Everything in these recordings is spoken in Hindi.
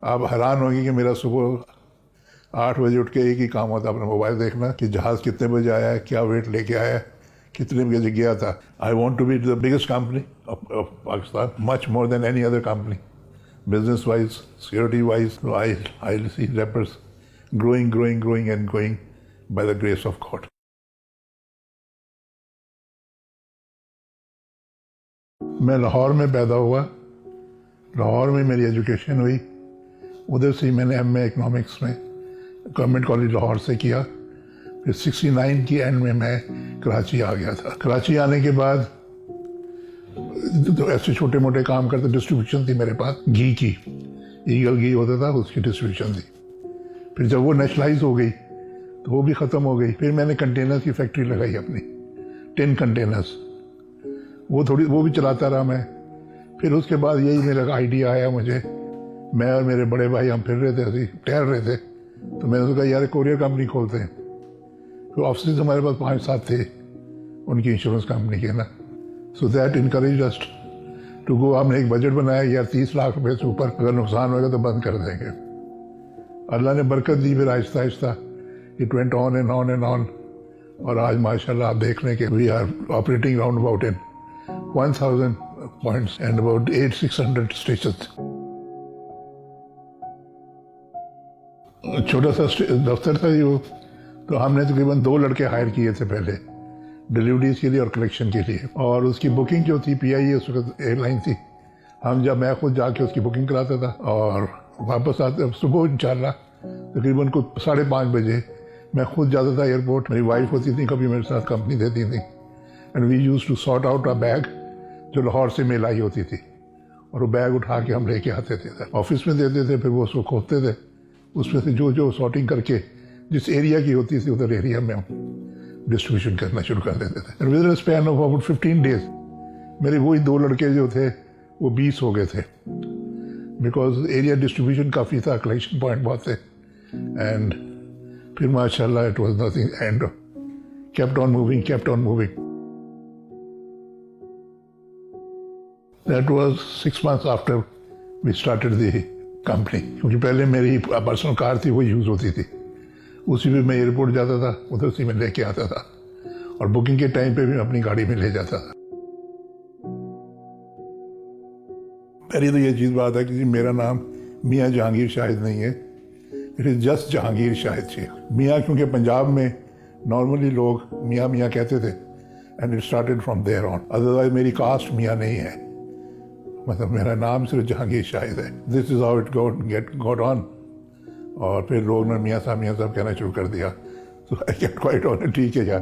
आप हैरान होंगे कि मेरा सुबह 8 बजे उठ के एक ही काम होता है, अपना मोबाइल देखना कि जहाज़ कितने बजे आया है, क्या वेट लेके आया है, कितने बजे गया था. I want to be the biggest company of Pakistan, much more than any other company, business wise, security wise. So I see rappers growing and going by the grace of God. मैं लाहौर में पैदा हुआ, लाहौर में मेरी एजुकेशन हुई. उधर से मैंने एमए इकोनॉमिक्स में गवर्नमेंट कॉलेज लाहौर से किया. फिर 69 की एंड में मैं कराची आ गया था. कराची आने के बाद तो ऐसे छोटे मोटे काम करते, डिस्ट्रीब्यूशन थी मेरे पास घी की, ईगल घी होता था, उसकी डिस्ट्रीब्यूशन थी. फिर जब वो नेशनलाइज हो गई तो वो भी ख़त्म हो गई. फिर मैंने कंटेनर्स की फैक्ट्री लगाई अपनी, 10 कंटेनर्स. वो भी चलाता रहा मैं. फिर उसके बाद यही मेरा आइडिया आया मुझे. मैं और मेरे बड़े भाई हम फिर रहे थे, ऐसे टहल रहे थे, तो मैंने सोचा यार कोरियर कंपनी खोलते हैं. तो ऑफिस हमारे पास 5-7 थे उनकी इंश्योरेंस कंपनी के ना. So that encourage us to go. हमने एक बजट बनाया यार 30 लाख रुपए से ऊपर अगर नुकसान होगा तो बंद कर देंगे. अल्लाह ने बरकत दी. फिर आहिस्ता आहिस्ता it went on and on and on. और आज माशाल्लाह आप देख रहे हैं कि we are operating round about in 1000 points and about 800-600 station. छोटा सा दफ्तर था जो, तो हमने तकरीबन 2 लड़के हायर किए थे पहले डिलीवरीज के लिए और कलेक्शन के लिए. और उसकी बुकिंग जो थी PIA उस वक्त एयरलाइन थी, मैं खुद जाके उसकी बुकिंग कराता था. और वापस आते सुबह इंशाल्लाह तकरीबन को 5:30 बजे मैं खुद जाता था एयरपोर्ट. मेरी वाइफ होती थी, कभी मेरे साथ कंपनी देती थी. And we use to sort out a bag जो लाहौर से मेल आई होती थी, और वो बैग उठा के हम लेके आते थे, ऑफिस में देते थे. फिर वो उसको खोलते थे, उसमें से जो सॉर्टिंग करके जिस एरिया की होती थी उधर एरिया में हम डिस्ट्रीब्यूशन करना शुरू कर देते थे. With in span of about 15 days मेरे वही 2 लड़के जो थे वो 20 हो गए थे. बिकॉज एरिया डिस्ट्रीब्यूशन काफ़ी था, कलेक्शन पॉइंट बहुत थे. एंड फिर माशाल्लाह it was nothing and kept on moving. That was 6 months after we started the company. क्योंकि पहले मेरी पर्सनल कार थी, वो यूज़ होती थी, उसी में मैं एयरपोर्ट जाता था, उधर से मैं लेके आता था, और बुकिंग के टाइम पे भी मैं अपनी गाड़ी में ले जाता था. पहली तो ये चीज़ बात है कि मेरा नाम मियाँ जहांगीर शाहिद नहीं है, it is just Jahangir Shahid Sheikh. Mian क्योंकि पंजाब में नॉर्मली लोग मियाँ मियाँ कहते थे, and it started from there on. Otherwise मेरी कास्ट मियाँ नहीं है, मतलब मेरा नाम सिर्फ जहांगीर शाहिद है. This is how it got on. और फिर लोग ने मियाँ साहब कहना शुरू कर दिया. तो आई गेट क्वाइट ऑन. ठीक है यार.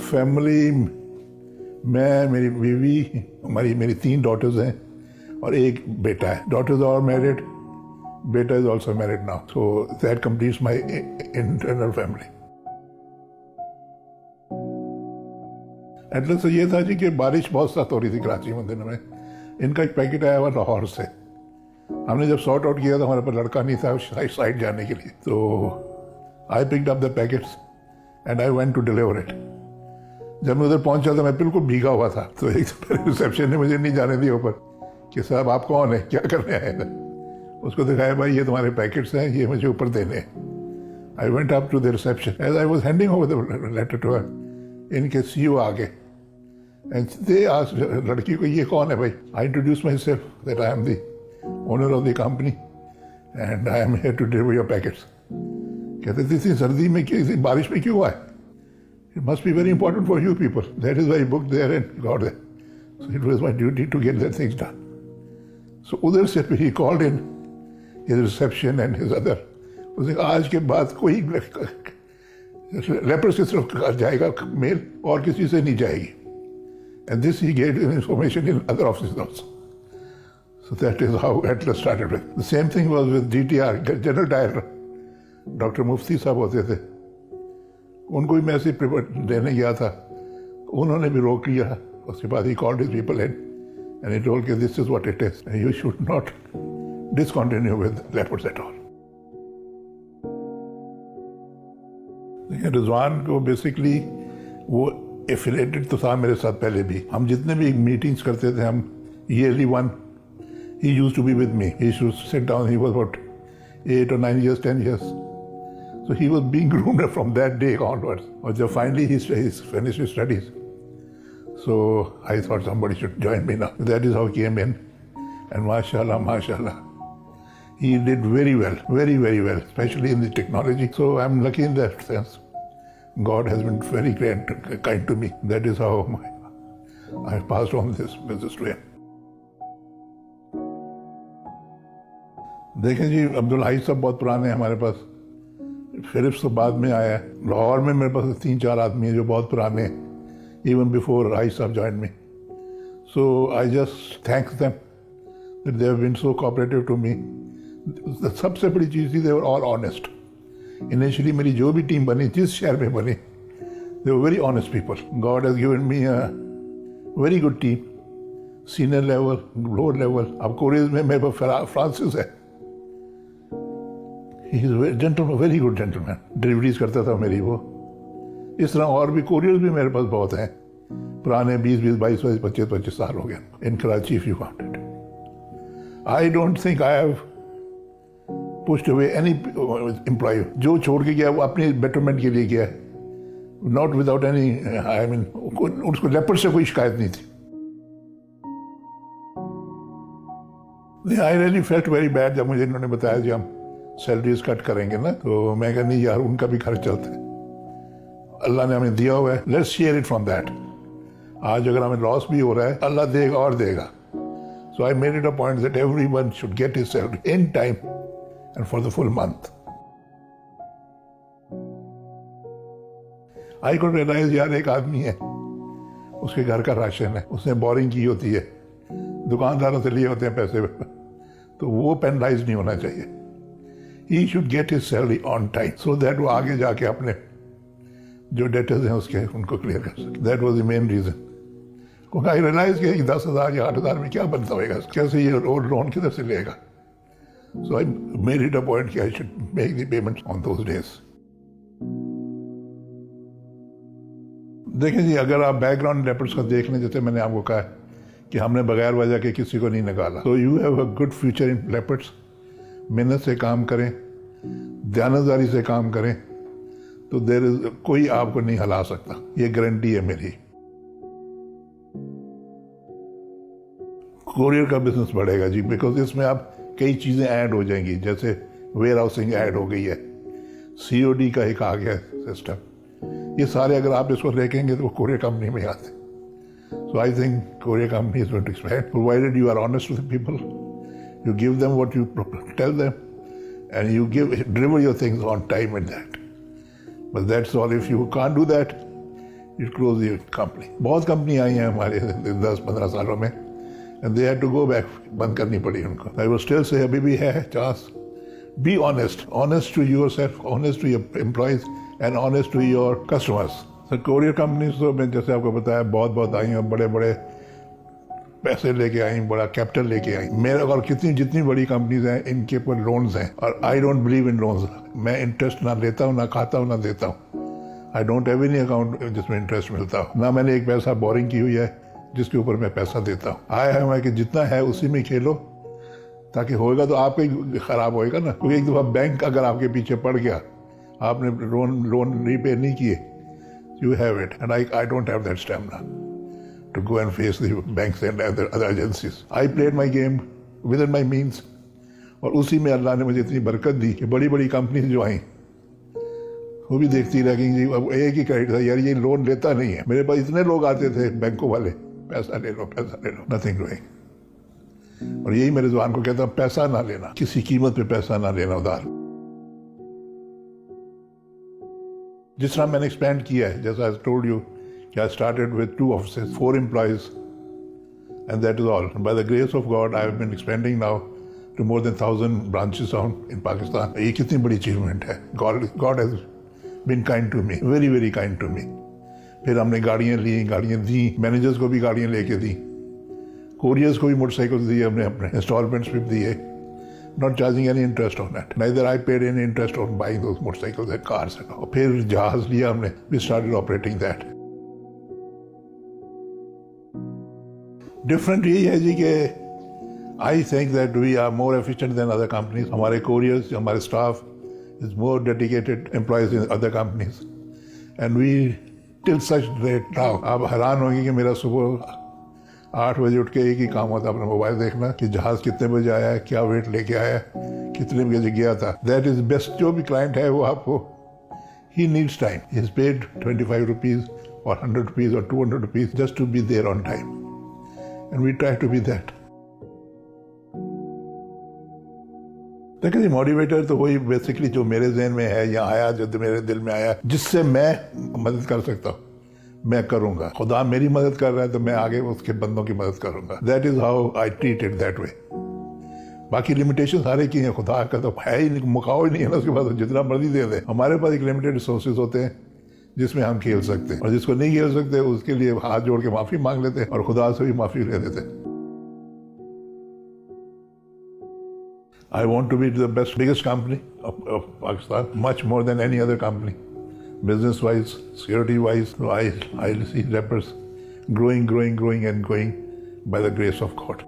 फैमिली मैं, मेरी बीवी, मेरी 3 डॉटर्स हैं और एक बेटा है. डॉटर्स आर मैरिड, बेटा is also married now. So that completes my internal family. Atlas ये था जी कि बारिश बहुत सख्त हो रही थी कराची में दिन में. इनका एक पैकेट आया हुआ लाहौर से. हमने जब सॉर्ट आउट किया था, हमारे पास लड़का नहीं था साइड जाने के लिए, तो I picked up the packets and I went to deliver it. जब मैं उधर पहुंचा तो मैं बिल्कुल भीगा हुआ था. तो एक रिसेप्शन ने मुझे नहीं जाने दिया ऊपर कि साहब आप कौन है, क्या करने आए थे. उसको दिखाया भाई ये तुम्हारे पैकेट्स हैं, ये मुझे ऊपर देने हैं. I went up to the reception. As I was handing over the letter to her, इनके CEO आ गए एंड दे आस्क्ड लड़की को ये कौन है भाई. I introduce myself that I am the owner of the company and I am here to deliver your packets. कहते थे इतनी सर्दी में क्यों, इतनी बारिश में क्यों आए. It must be very important for you people. That is why I booked there and got there. So it was my duty to get that things done. So उधर से he called in his reception and his other. उसने कहा आज के बाद कोई रैपर्स की तरफ जाएगा मेल और किसी से नहीं जाएगी. And this he gave information in other offices also. So that is how Atlas started with. The same thing was with DTR, General Director. Dr. Mufti साहब होते थे, उनको भी मैं ऐसे देने गया था, उन्होंने भी रोक लिया. उसके बाद he called his people and he told कि this is what it is, you should not discontinue with leopards at all. Rizwan को बेसिकली वो एफिलेटेड तो था मेरे साथ पहले भी. हम जितने भी मीटिंग्स करते थे, हम yearly 1 He used to be with me. He used to sit down. He was about 8 or 9 years, 10 years. So he was being groomed from that day onwards. But finally he finished his studies. So I thought somebody should join me now. That is how he came in. And mashallah, mashallah, he did very well, very, very well, especially in the technology. So I'm lucky in that sense. God has been very kind to me. That is how I passed on this business to him. देखें जी, अब्दुल हाई साहब बहुत पुराने हैं हमारे पास. फिलिप्स तो बाद में आया है. लाहौर में मेरे पास 3-4 आदमी हैं जो बहुत पुराने हैं, even before हाई साहब joined me. So I just thank them that they have been so cooperative to me. सबसे बड़ी चीज़ थी, they were all honest. Initially मेरी जो भी टीम बनी, जिस शहर में बनी, they were very honest people. God has given me a very good team. Senior level, lower level. अब कोरियस में मेरे पास फ्रांसिस है. He is a gentleman, very good gentleman. Deliveries करता था मेरी वो. इस तरह और भी कोरियर्स भी मेरे पास बहुत हैं. पुराने 20, 22, 25 साल हो गए. In Karachi if you wanted. I don't think I have pushed away any employee. जो छोड़ के गया वो अपने बेटरमेंट के लिए गया. Not without any, I mean, उसको लेपर्ड से कोई शिकायत नहीं थी. I really felt very bad जब मुझे इन्होंने बताया कि हम सैलरीज कट करेंगे ना, तो मैं कहा नहीं यार, उनका भी खर्च चलता है. अल्लाह ने हमें दिया हुआ है, let's share it from that. आज अगर हमें लॉस भी हो रहा है, अल्लाह देगा और देगा. So I made it a point that everyone should get his salary in time and for the full month. I could realise यार, एक आदमी है, उसके घर का राशन है, उसने बोरिंग की होती है, दुकानदारों से लिए होते हैं पैसे, तो वो पेनलाइज नहीं होना चाहिए. He should get his salary on time so that वो आगे जाके अपने जो डेटर्स हैं उसके उनको क्लियर कर सके. That was the main reason. क्योंकि I realized कि 10,000 या 8,000 में क्या बनता होगा, कैसे ये लोन किधर से लेगा. So I made it a point कि I should make the payments on those days. देखें जी, अगर आप बैकग्राउंड लेपर्स का देख लें, जैसे मैंने आपको कहा कि हमने बगैर वजह के किसी को नहीं निकाला. So you have a good future in leopards. मेहनत से काम करें, ध्यानदारी से काम करें, तो देर कोई आपको नहीं हिला सकता. ये गारंटी है मेरी. कोरियर का बिजनेस बढ़ेगा जी, बिकॉज इसमें आप कई चीज़ें ऐड हो जाएंगी. जैसे वेयर हाउसिंग ऐड हो गई है, COD का एक आ गया सिस्टम. ये सारे अगर आप इसको देखेंगे तो कोरियर कंपनी में आते. So I think courier company is going to expand, provided you are honest with people. You give them what you tell them, and you deliver your things on time and that. But that's all. If you can't do that, you close your company. बहुत कंपनी आई हैं हमारे 10-15 सालों में, and they had to go back. बंद करनी पड़ी उनको. I will still say अभी भी है chance. Be honest to yourself, honest to your employees, and honest to your customers. So courier companies तो मैं जैसे आपको बताया बहुत आई हैं, बड़े पैसे लेके आई, बड़ा कैपिटल लेके आई. मेरे और जितनी बड़ी कंपनीज हैं, इनके ऊपर लोन्स हैं, और I don't believe in loans. मैं इंटरेस्ट ना लेता हूँ, ना खाता हूँ, ना देता हूँ. I don't have any account जिसमें इंटरेस्ट मिलता हो. ना मैंने एक पैसा बोरिंग की हुई है जिसके ऊपर मैं पैसा देता हूँ. आया है मैं कि जितना है उसी में खेलो, ताकि होएगा तो आपका ही खराब होएगा ना. क्योंकि एक दफ़ा बैंक अगर आपके पीछे पड़ गया, आपने लोन रीपे नहीं किए, you have it. And I don't have that stamina to go and face the banks and other agencies. I played my game within my means. और उसी में अल्लाह ने मुझे इतनी बरकत दी कि बड़ी कंपनीज जो आई वो भी देखती रही जी. अब एक ही क्रेडिट था यार, ये लोन लेता नहीं है. मेरे पास इतने लोग आते थे बैंकों वाले, पैसा ले लो, नथिंग डूइंग. और यही मेरे जुबान को कहता, पैसा ना लेना, किसी कीमत पे पैसा ना लेना उधार. जिस तरह मैंने एक्सपेंड किया है, जैसा I told you, I started with 2 offices, 4 employees, and that is all. By the grace of God, I have been expanding now to more than 1,000 branches in Pakistan. ये कितनी बड़ी achievement है. God has been kind to me, very, very kind to me. फिर हमने गाड़ियाँ दी, मैनेजर्स को भी गाड़ियाँ लेके दी, कोरियर्स को भी मोटरसाइकिल दिए, हमने अपने इंस्टॉलमेंट्स भी दिए, not charging any interest on that. Neither I paid any interest on buying those motorcycles and cars. और फिर जहाज लिया हमने, we started operating that. Different यही है जी कि I think that we are more efficient than other companies. हमारे couriers, हमारे staff is more dedicated employees in other companies. And we till such date now, आप हैरान होंगे कि मेरा सुबह 8 बजे उठ के एक ही काम होता है अपना मोबाइल देखना कि जहाज कितने बजे आया है, क्या वेट लेके आया है, कितने बजे गया था. That is best. जो भी client है वो आपको, he needs time. He is paid 25 rupees or 100 rupees or 200 rupees just to be there on time. And we try to be that. देखिए मोटिवेटर तो वही बेसिकली जो मेरे जहन में है या आया, जो मेरे दिल में आया, जिससे मैं मदद कर सकता हूँ मैं करूँगा. खुदा मेरी मदद कर रहा है तो मैं आगे उसके बंदों की मदद करूँगा. That is how I treat it that way. बाकी लिमिटेशन सारे की हैं, खुदा का तो है ही नहीं, मुकाओ ही नहीं है ना उसके पास, जितना मर्जी दे दे. हमारे पास एक लिमिटेड रिसोर्सेज होते हैं जिसमें हम खेल सकते हैं, और जिसको नहीं खेल सकते उसके लिए हाथ जोड़ के माफ़ी मांग लेते हैं और खुदा से भी माफ़ी ले लेते हैं. I want to be the biggest company of Pakistan, much more than any other company, business-wise, security-wise. So I see Rappers growing and growing by the grace of God.